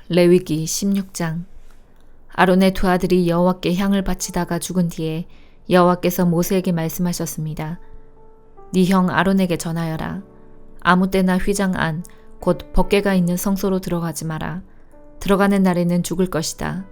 레위기 16장. 아론의 두 아들이 여호와께 향을 바치다가 죽은 뒤에 여호와께서 모세에게 말씀하셨습니다. 네 형 아론에게 전하여라. 아무 때나 휘장 안 곧 법궤가 있는 성소로 들어가지 마라. 들어가는 날에는 죽을 것이다.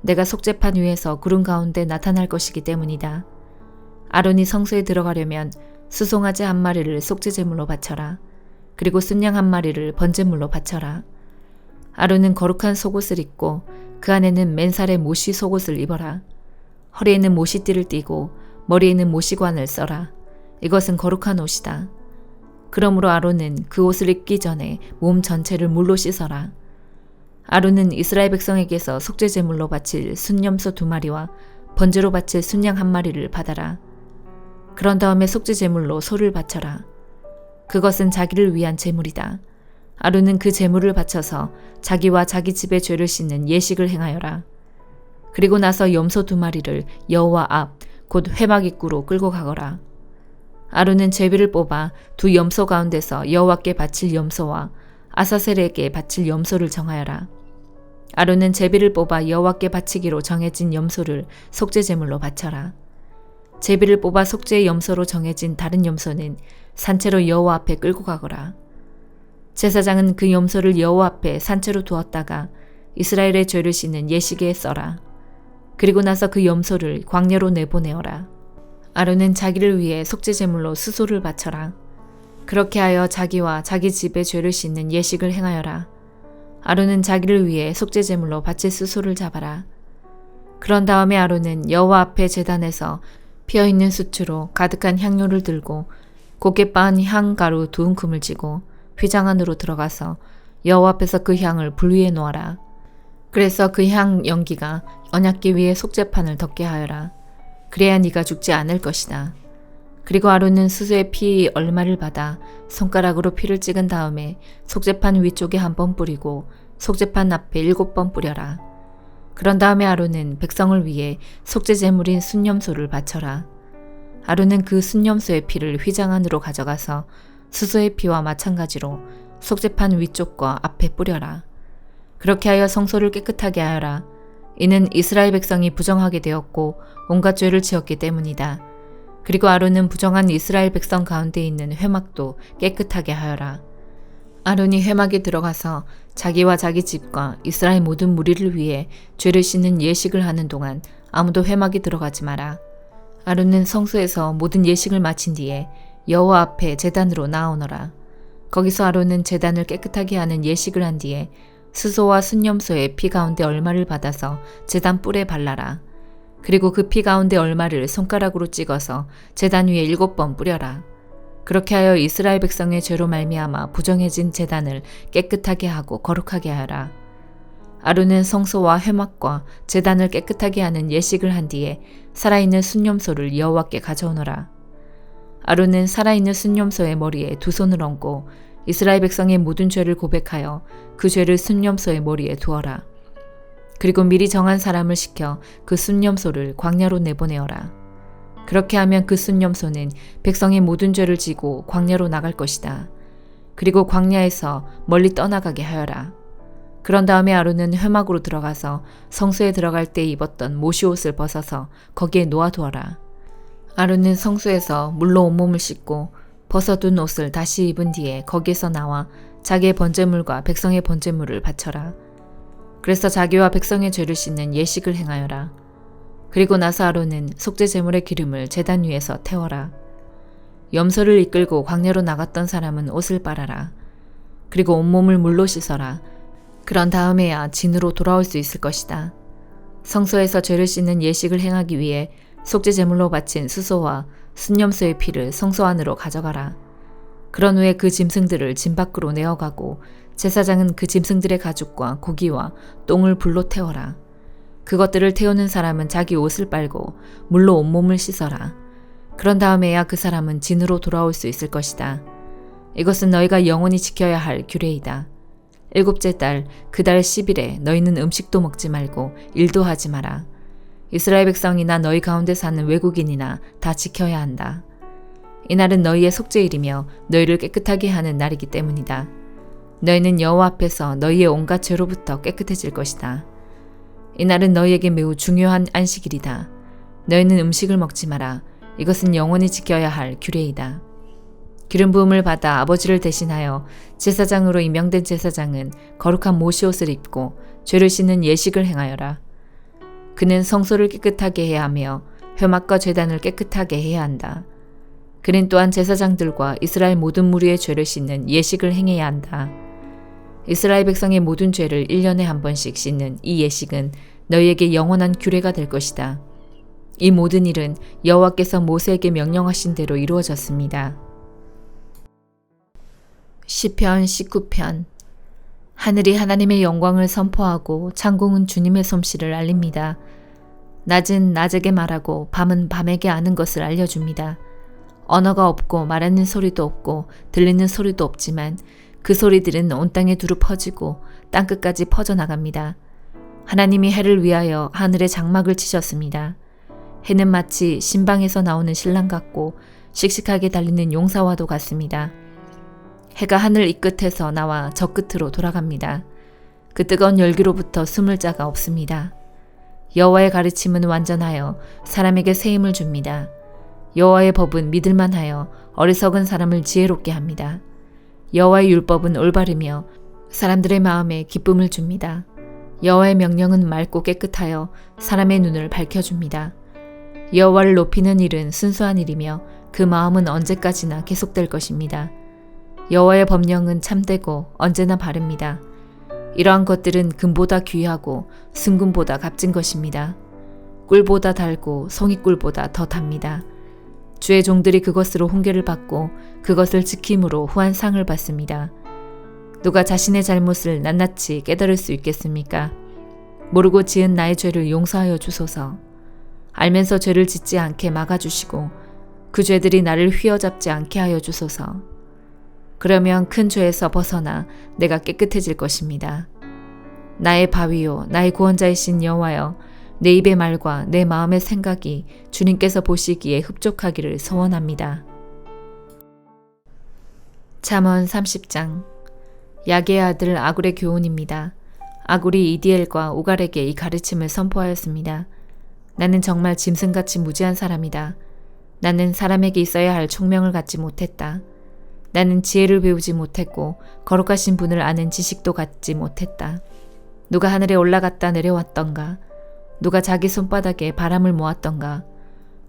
내가 속죄판 위에서 구름 가운데 나타날 것이기 때문이다. 아론이 성소에 들어가려면 수송아지 한 마리를 속죄제물로 바쳐라. 그리고 순양 한 마리를 번제물로 바쳐라. 아론은 거룩한 속옷을 입고 그 안에는 맨살의 모시 속옷을 입어라. 허리에는 모시띠를 띠고 머리에는 모시관을 써라. 이것은 거룩한 옷이다. 그러므로 아론은 그 옷을 입기 전에 몸 전체를 물로 씻어라. 아론은 이스라엘 백성에게서 속죄제물로 바칠 순염소 2마리와 번제로 바칠 순양 1마리를 받아라. 그런 다음에 속죄제물로 소를 바쳐라. 그것은 자기를 위한 제물이다. 아론은 그 제물을 바쳐서 자기와 자기 집의 죄를 씻는 예식을 행하여라. 그리고 나서 염소 2마리를 여호와 앞 곧 회막 입구로 끌고 가거라. 아론은 제비를 뽑아 두 염소 가운데서 여호와께 바칠 염소와 아사셀에게 바칠 염소를 정하여라. 아론은 제비를 뽑아 여호와께 바치기로 정해진 염소를 속죄제물로 바쳐라. 제비를 뽑아 속죄의 염소로 정해진 다른 염소는 산채로 여호와 앞에 끌고 가거라. 제사장은 그 염소를 여호와 앞에 산채로 두었다가 이스라엘의 죄를 씻는 예식에 써라. 그리고 나서 그 염소를 광야로 내보내어라. 아론은 자기를 위해 속죄제물로 수소를 바쳐라. 그렇게 하여 자기와 자기 집의 죄를 씻는 예식을 행하여라. 아론은 자기를 위해 속죄제물로 바칠 수소를 잡아라. 그런 다음에 아론은 여호와 앞에 제단에서 피어있는 수추로 가득한 향료를 들고 곱게 빻은 향가루 2움큼을 쥐고 휘장 안으로 들어가서 여호와 앞에서 그 향을 불 위에 놓아라. 그래서 그 향 연기가 언약궤 위에 속죄판을 덮게 하여라. 그래야 네가 죽지 않을 것이다. 그리고 아론은 수수의 피 얼마를 받아 손가락으로 피를 찍은 다음에 속죄판 위쪽에 1번 뿌리고 속죄판 앞에 7번 뿌려라. 그런 다음에 아론은 백성을 위해 속죄제물인 순염소를 바쳐라. 아론은 그 순염소의 피를 휘장 안으로 가져가서 수소의 피와 마찬가지로 속죄판 위쪽과 앞에 뿌려라. 그렇게 하여 성소를 깨끗하게 하여라. 이는 이스라엘 백성이 부정하게 되었고 온갖 죄를 지었기 때문이다. 그리고 아론은 부정한 이스라엘 백성 가운데 있는 회막도 깨끗하게 하여라. 아론이 회막에 들어가서 자기와 자기 집과 이스라엘 모든 무리를 위해 죄를 씻는 예식을 하는 동안 아무도 회막에 들어가지 마라. 아론은 성소에서 모든 예식을 마친 뒤에 여호와 앞에 제단으로 나아오너라. 거기서 아론은 제단을 깨끗하게 하는 예식을 한 뒤에 수소와 순염소의 피 가운데 얼마를 받아서 제단 뿔에 발라라. 그리고 그 피 가운데 얼마를 손가락으로 찍어서 제단 위에 7번 뿌려라. 그렇게 하여 이스라엘 백성의 죄로 말미암아 부정해진 제단을 깨끗하게 하고 거룩하게 하여라. 아론은 성소와 회막과 제단을 깨끗하게 하는 예식을 한 뒤에 살아있는 순염소를 여호와께 가져오너라. 아론은 살아있는 순염소의 머리에 2손을 얹고 이스라엘 백성의 모든 죄를 고백하여 그 죄를 순염소의 머리에 두어라. 그리고 미리 정한 사람을 시켜 그 순염소를 광야로 내보내어라. 그렇게 하면 그 순염소는 백성의 모든 죄를 지고 광야로 나갈 것이다. 그리고 광야에서 멀리 떠나가게 하여라. 그런 다음에 아론은 회막으로 들어가서 성소에 들어갈 때 입었던 모시옷을 벗어서 거기에 놓아두어라. 아론은 성소에서 물로 온몸을 씻고 벗어둔 옷을 다시 입은 뒤에 거기에서 나와 자기의 번제물과 백성의 번제물을 바쳐라. 그래서 자기와 백성의 죄를 씻는 예식을 행하여라. 그리고 나서 아론은 속죄제물의 기름을 제단 위에서 태워라. 염소를 이끌고 광야로 나갔던 사람은 옷을 빨아라. 그리고 온몸을 물로 씻어라. 그런 다음에야 진으로 돌아올 수 있을 것이다. 성소에서 죄를 씻는 예식을 행하기 위해 속죄제물로 바친 수소와 순염소의 피를 성소 안으로 가져가라. 그런 후에 그 짐승들을 진 밖으로 내어가고 제사장은 그 짐승들의 가죽과 고기와 똥을 불로 태워라. 그것들을 태우는 사람은 자기 옷을 빨고 물로 온몸을 씻어라. 그런 다음에야 그 사람은 진으로 돌아올 수 있을 것이다. 이것은 너희가 영원히 지켜야 할 규례이다. 7째 달 그 달 10일에 너희는 음식도 먹지 말고 일도 하지 마라. 이스라엘 백성이나 너희 가운데 사는 외국인이나 다 지켜야 한다. 이날은 너희의 속죄일이며 너희를 깨끗하게 하는 날이기 때문이다. 너희는 여호와 앞에서 너희의 온갖 죄로부터 깨끗해질 것이다. 이날은 너희에게 매우 중요한 안식일이다. 너희는 음식을 먹지 마라. 이것은 영원히 지켜야 할 규례이다. 기름 부음을 받아 아버지를 대신하여 제사장으로 임명된 제사장은 거룩한 모시옷을 입고 죄를 씻는 예식을 행하여라. 그는 성소를 깨끗하게 해야 하며 회막과 제단을 깨끗하게 해야 한다. 그는 또한 제사장들과 이스라엘 모든 무리의 죄를 씻는 예식을 행해야 한다. 이스라엘 백성의 모든 죄를 1년에 한 번씩 씻는 이 예식은 너희에게 영원한 규례가 될 것이다. 이 모든 일은 여호와께서 모세에게 명령하신 대로 이루어졌습니다. 시편 19편. 하늘이 하나님의 영광을 선포하고 창공은 주님의 솜씨를 알립니다. 낮은 낮에게 말하고 밤은 밤에게 아는 것을 알려줍니다. 언어가 없고 말하는 소리도 없고 들리는 소리도 없지만 그 소리들은 온 땅에 두루 퍼지고 땅끝까지 퍼져나갑니다. 하나님이 해를 위하여 하늘에 장막을 치셨습니다. 해는 마치 신방에서 나오는 신랑 같고 씩씩하게 달리는 용사와도 같습니다. 해가 하늘 이 끝에서 나와 저 끝으로 돌아갑니다. 그 뜨거운 열기로부터 숨을 자가 없습니다. 여호와의 가르침은 완전하여 사람에게 새 힘을 줍니다. 여호와의 법은 믿을만하여 어리석은 사람을 지혜롭게 합니다. 여호와의 율법은 올바르며 사람들의 마음에 기쁨을 줍니다. 여호와의 명령은 맑고 깨끗하여 사람의 눈을 밝혀줍니다. 여호와를 높이는 일은 순수한 일이며 그 마음은 언제까지나 계속될 것입니다. 여호와의 법령은 참되고 언제나 바릅니다. 이러한 것들은 금보다 귀하고 순금보다 값진 것입니다. 꿀보다 달고 송이꿀보다 더 답니다. 주의 종들이 그것으로 훈계를 받고 그것을 지킴으로 후한 상을 받습니다. 누가 자신의 잘못을 낱낱이 깨달을 수 있겠습니까? 모르고 지은 나의 죄를 용서하여 주소서. 알면서 죄를 짓지 않게 막아주시고 그 죄들이 나를 휘어잡지 않게 하여 주소서. 그러면 큰 죄에서 벗어나 내가 깨끗해질 것입니다. 나의 바위요 나의 구원자이신 여호와여, 내 입의 말과 내 마음의 생각이 주님께서 보시기에 흡족하기를 소원합니다. 잠언 30장. 야게의 아들 아굴의 교훈입니다. 아굴이 이디엘과 우갈에게 이 가르침을 선포하였습니다. 나는 정말 짐승같이 무지한 사람이다. 나는 사람에게 있어야 할 총명을 갖지 못했다. 나는 지혜를 배우지 못했고 거룩하신 분을 아는 지식도 갖지 못했다. 누가 하늘에 올라갔다 내려왔던가? 누가 자기 손바닥에 바람을 모았던가?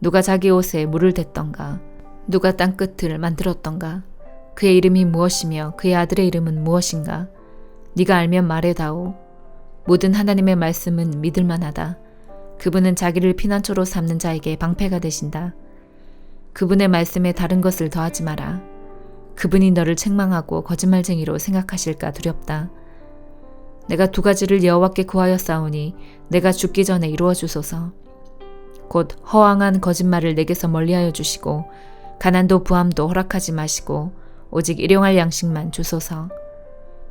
누가 자기 옷에 물을 댔던가? 누가 땅끝을 만들었던가? 그의 이름이 무엇이며 그의 아들의 이름은 무엇인가? 네가 알면 말해다오. 모든 하나님의 말씀은 믿을만하다. 그분은 자기를 피난처로 삼는 자에게 방패가 되신다. 그분의 말씀에 다른 것을 더하지 마라. 그분이 너를 책망하고 거짓말쟁이로 생각하실까 두렵다. 내가 2가지를 여호와께 구하였사오니 내가 죽기 전에 이루어 주소서. 곧 허황한 거짓말을 내게서 멀리하여 주시고 가난도 부함도 허락하지 마시고 오직 일용할 양식만 주소서.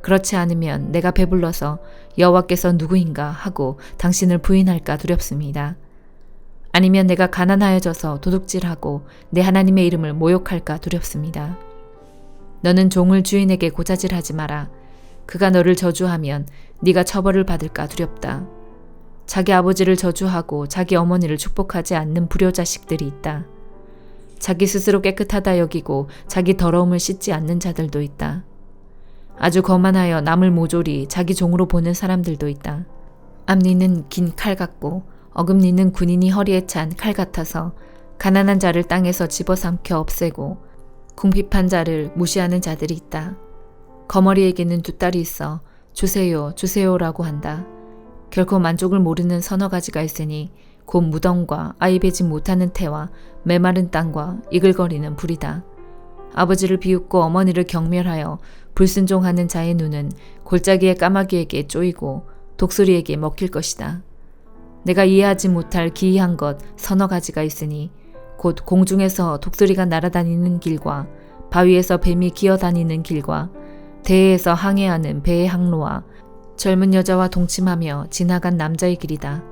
그렇지 않으면 내가 배불러서 여호와께서 누구인가 하고 당신을 부인할까 두렵습니다. 아니면 내가 가난하여져서 도둑질하고 내 하나님의 이름을 모욕할까 두렵습니다. 너는 종을 주인에게 고자질하지 마라. 그가 너를 저주하면 네가 처벌을 받을까 두렵다. 자기 아버지를 저주하고 자기 어머니를 축복하지 않는 불효자식들이 있다. 자기 스스로 깨끗하다 여기고 자기 더러움을 씻지 않는 자들도 있다. 아주 거만하여 남을 모조리 자기 종으로 보는 사람들도 있다. 앞니는 긴 칼 같고 어금니는 군인이 허리에 찬 칼 같아서 가난한 자를 땅에서 집어삼켜 없애고 궁핍한 자를 무시하는 자들이 있다. 거머리에게는 2딸이 있어 주세요 주세요라고 한다. 결코 만족을 모르는 서너 가지가 있으니 곧 무덤과 아이 베지 못하는 태와 메마른 땅과 이글거리는 불이다. 아버지를 비웃고 어머니를 경멸하여 불순종하는 자의 눈은 골짜기의 까마귀에게 쪼이고 독수리에게 먹힐 것이다. 내가 이해하지 못할 기이한 것 서너 가지가 있으니 곧 공중에서 독수리가 날아다니는 길과 바위에서 뱀이 기어다니는 길과 대해에서 항해하는 배의 항로와 젊은 여자와 동침하며 지나간 남자의 길이다.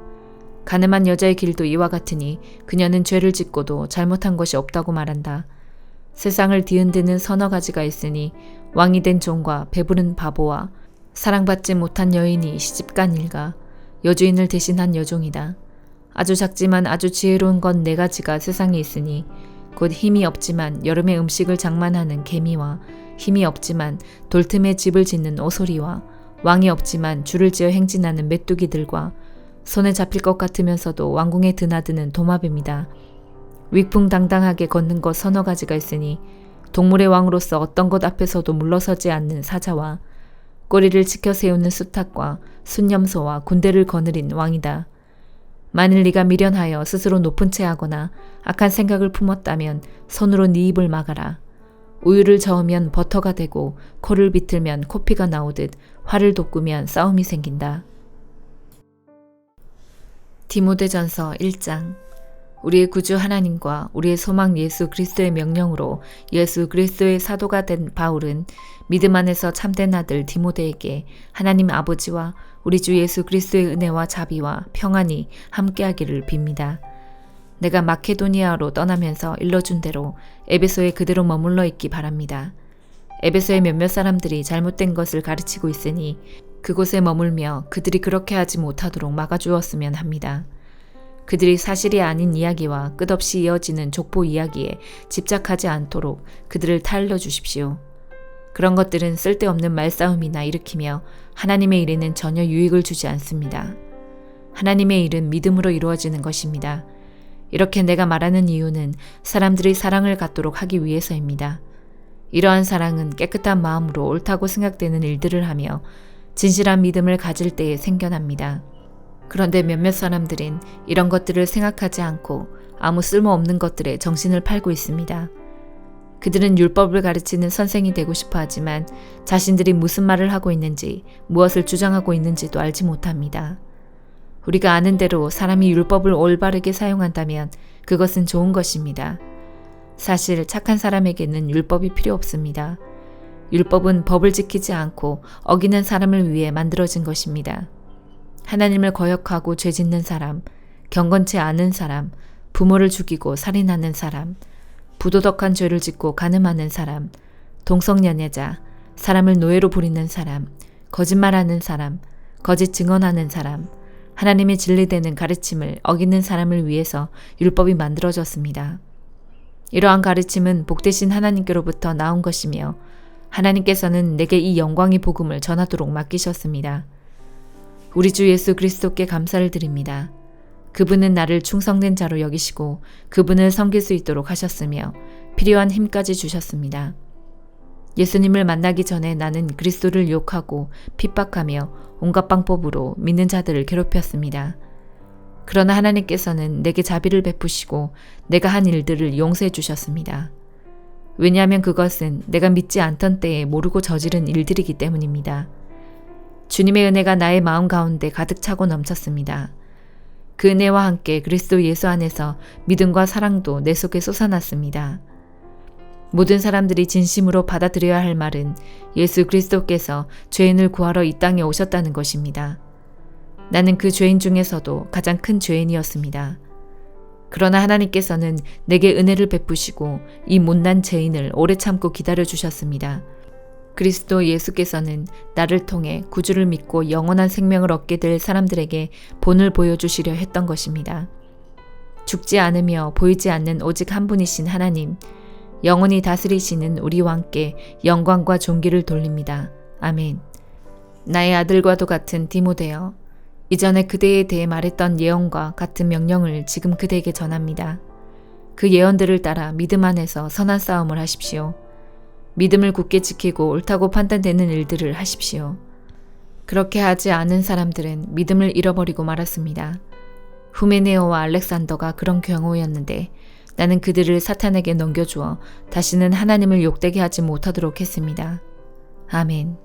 가늠한 여자의 길도 이와 같으니 그녀는 죄를 짓고도 잘못한 것이 없다고 말한다. 세상을 뒤흔드는 서너 가지가 있으니 왕이 된 종과 배부른 바보와 사랑받지 못한 여인이 시집간 일가, 여주인을 대신한 여종이다. 아주 작지만 아주 지혜로운 건 네 가지가 세상에 있으니 곧 힘이 없지만 여름에 음식을 장만하는 개미와 힘이 없지만 돌틈에 집을 짓는 오소리와 왕이 없지만 줄을 지어 행진하는 메뚜기들과 손에 잡힐 것 같으면서도 왕궁에 드나드는 도마뱀이다. 위풍당당하게 걷는 것 서너 가지가 있으니 동물의 왕으로서 어떤 것 앞에서도 물러서지 않는 사자와 꼬리를 치켜 세우는 수탉과 순념소와 군대를 거느린 왕이다. 만일 네가 미련하여 스스로 높은 채 하거나 악한 생각을 품었다면 손으로 네 입을 막아라. 우유를 저으면 버터가 되고 코를 비틀면 코피가 나오듯 화를 돋구면 싸움이 생긴다. 디모데전서 1장. 우리의 구주 하나님과 우리의 소망 예수 그리스도의 명령으로 예수 그리스도의 사도가 된 바울은 믿음 안에서 참된 아들 디모데에게 하나님 아버지와 우리 주 예수 그리스도의 은혜와 자비와 평안이 함께하기를 빕니다. 내가 마케도니아로 떠나면서 일러준 대로 에베소에 그대로 머물러 있기 바랍니다. 에베소의 몇몇 사람들이 잘못된 것을 가르치고 있으니 그곳에 머물며 그들이 그렇게 하지 못하도록 막아주었으면 합니다. 그들이 사실이 아닌 이야기와 끝없이 이어지는 족보 이야기에 집착하지 않도록 그들을 타일러 주십시오. 그런 것들은 쓸데없는 말싸움이나 일으키며 하나님의 일에는 전혀 유익을 주지 않습니다. 하나님의 일은 믿음으로 이루어지는 것입니다. 이렇게 내가 말하는 이유는 사람들이 사랑을 갖도록 하기 위해서입니다. 이러한 사랑은 깨끗한 마음으로 옳다고 생각되는 일들을 하며 진실한 믿음을 가질 때에 생겨납니다. 그런데 몇몇 사람들은 이런 것들을 생각하지 않고 아무 쓸모없는 것들에 정신을 팔고 있습니다. 그들은 율법을 가르치는 선생이 되고 싶어 하지만 자신들이 무슨 말을 하고 있는지, 무엇을 주장하고 있는지도 알지 못합니다. 우리가 아는 대로 사람이 율법을 올바르게 사용한다면 그것은 좋은 것입니다. 사실 착한 사람에게는 율법이 필요 없습니다. 율법은 법을 지키지 않고 어기는 사람을 위해 만들어진 것입니다. 하나님을 거역하고 죄짓는 사람, 경건치 않은 사람, 부모를 죽이고 살인하는 사람, 부도덕한 죄를 짓고 간음하는 사람, 동성연애자, 사람을 노예로 부리는 사람, 거짓말하는 사람, 거짓 증언하는 사람, 하나님의 진리되는 가르침을 어기는 사람을 위해서 율법이 만들어졌습니다. 이러한 가르침은 복되신 하나님께로부터 나온 것이며 하나님께서는 내게 이 영광의 복음을 전하도록 맡기셨습니다. 우리 주 예수 그리스도께 감사를 드립니다. 그분은 나를 충성된 자로 여기시고 그분을 섬길 수 있도록 하셨으며 필요한 힘까지 주셨습니다. 예수님을 만나기 전에 나는 그리스도를 욕하고 핍박하며 온갖 방법으로 믿는 자들을 괴롭혔습니다. 그러나 하나님께서는 내게 자비를 베푸시고 내가 한 일들을 용서해 주셨습니다. 왜냐하면 그것은 내가 믿지 않던 때에 모르고 저지른 일들이기 때문입니다. 주님의 은혜가 나의 마음 가운데 가득 차고 넘쳤습니다. 그 은혜와 함께 그리스도 예수 안에서 믿음과 사랑도 내 속에 솟아났습니다. 모든 사람들이 진심으로 받아들여야 할 말은 예수 그리스도께서 죄인을 구하러 이 땅에 오셨다는 것입니다. 나는 그 죄인 중에서도 가장 큰 죄인이었습니다. 그러나 하나님께서는 내게 은혜를 베푸시고 이 못난 죄인을 오래 참고 기다려 주셨습니다. 그리스도 예수께서는 나를 통해 구주를 믿고 영원한 생명을 얻게 될 사람들에게 본을 보여주시려 했던 것입니다. 죽지 않으며 보이지 않는 오직 한 분이신 하나님, 영원히 다스리시는 우리 왕께 영광과 존귀를 돌립니다. 아멘. 나의 아들과도 같은 디모데여, 이전에 그대에 대해 말했던 예언과 같은 명령을 지금 그대에게 전합니다. 그 예언들을 따라 믿음 안에서 선한 싸움을 하십시오. 믿음을 굳게 지키고 옳다고 판단되는 일들을 하십시오. 그렇게 하지 않은 사람들은 믿음을 잃어버리고 말았습니다. 후메네오와 알렉산더가 그런 경우였는데 나는 그들을 사탄에게 넘겨주어 다시는 하나님을 욕되게 하지 못하도록 했습니다. 아멘.